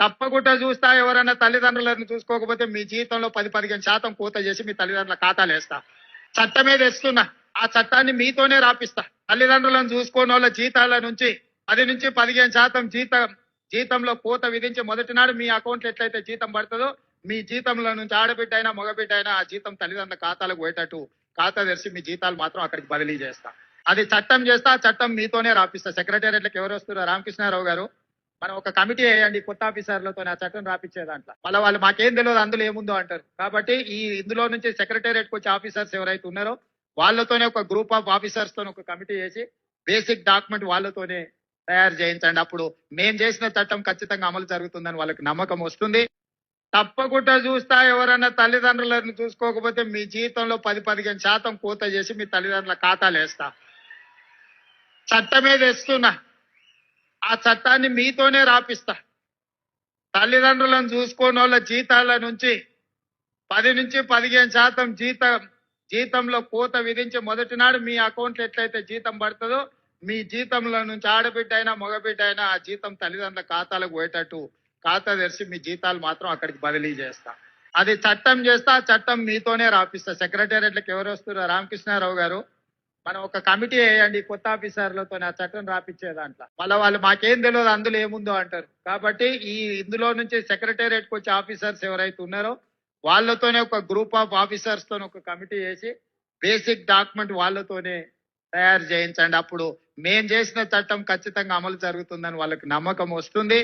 తప్పకుండా చూస్తా. ఎవరైనా తల్లిదండ్రులను చూసుకోకపోతే మీ జీవితంలో 10-15% కోత చేసి మీ తల్లిదండ్రుల ఖాతాలు వేస్తా. చట్టమే తెస్తున్నా. ఆ చట్టాన్ని మీతోనే రాపిస్తా. తల్లిదండ్రులను చూసుకోని వాళ్ళ జీతాల నుంచి 10-15% జీతంలో కోత విధించి మొదటి నాడు మీ అకౌంట్ ఎట్లయితే జీతం పడుతుందో మీ జీతంలో నుంచి ఆడబిడ్డ అయినా మగబిడ్డ అయినా ఆ జీతం తల్లిదండ్రుల ఖాతాలకు పోయేటట్టు ఖాతా తెరిచి మీ జీతాలు మాత్రం అక్కడికి బదిలీ చేస్తా. అది చట్టం చేస్తా. ఆ చట్టం మీతోనే రాపిస్తా. సెక్రటేరియట్లకు ఎవరు వస్తున్నారు? రామకృష్ణారావు గారు, మనం ఒక కమిటీ వేయండి కొత్త ఆఫీసర్లతో ఆ చట్టం రాపించే దాంట్లో. వాళ్ళు మాకేం తెలియదు అందులో ఏముందో అంటారు. కాబట్టి ఇందులో నుంచి సెక్రటేరియట్ కి వచ్చే ఆఫీసర్స్ ఎవరైతే ఉన్నారో వాళ్ళతోనే ఒక గ్రూప్ ఆఫ్ ఆఫీసర్స్ తో ఒక కమిటీ చేసి బేసిక్ డాక్యుమెంట్ వాళ్ళతోనే తయారు చేయించండి. అప్పుడు మేము చేసిన చట్టం ఖచ్చితంగా అమలు జరుగుతుందని వాళ్ళకి నమ్మకం వస్తుంది. తప్పకుండా చూస్తా. ఎవరైనా తల్లిదండ్రులను చూసుకోకపోతే మీ జీవితంలో 10-15% కోత చేసి మీ తల్లిదండ్రుల ఖాతాలు వేస్తా. చట్టమే తెస్తున్నా. ఆ చట్టాన్ని మీతోనే రాపిస్తా. తల్లిదండ్రులను చూసుకోని వాళ్ళ జీతాల నుంచి 10-15% జీతంలో కోత విధించి మొదటి నాడు మీ అకౌంట్ ఎట్లయితే జీతం పడుతుందో మీ జీతంలో నుంచి ఆడబిడ్డ అయినా మగబిడ్డ అయినా ఆ జీతం తల్లిదండ్రుల ఖాతాలకు పోయేటట్టు ఖాతా తెరిచి మీ జీతాలు మాత్రం అక్కడికి బదిలీ చేస్తా. అది చట్టం చేస్తా. ఆ చట్టం మీతోనే రాపిస్తా. సెక్రటేరియట్లకు ఎవరు వస్తున్నారు? రామకృష్ణారావు గారు, మనం ఒక కమిటీ వేయండి కొత్త ఆఫీసర్లతో ఆ చట్టం రాపించే దాంట్లో. వాళ్ళు మాకేం తెలియదు అందులో ఏముందో అంటారు. కాబట్టి ఇందులో నుంచి సెక్రటేరియట్ కి వచ్చే ఆఫీసర్స్ ఎవరైతే ఉన్నారో వాళ్ళతోనే ఒక గ్రూప్ ఆఫ్ ఆఫీసర్స్ తో ఒక కమిటీ చేసి బేసిక్ డాక్యుమెంట్ వాళ్ళతోనే తయారు చేయించండి. అప్పుడు మేము చేసిన చట్టం ఖచ్చితంగా అమలు జరుగుతుందని వాళ్ళకి నమ్మకం వస్తుంది.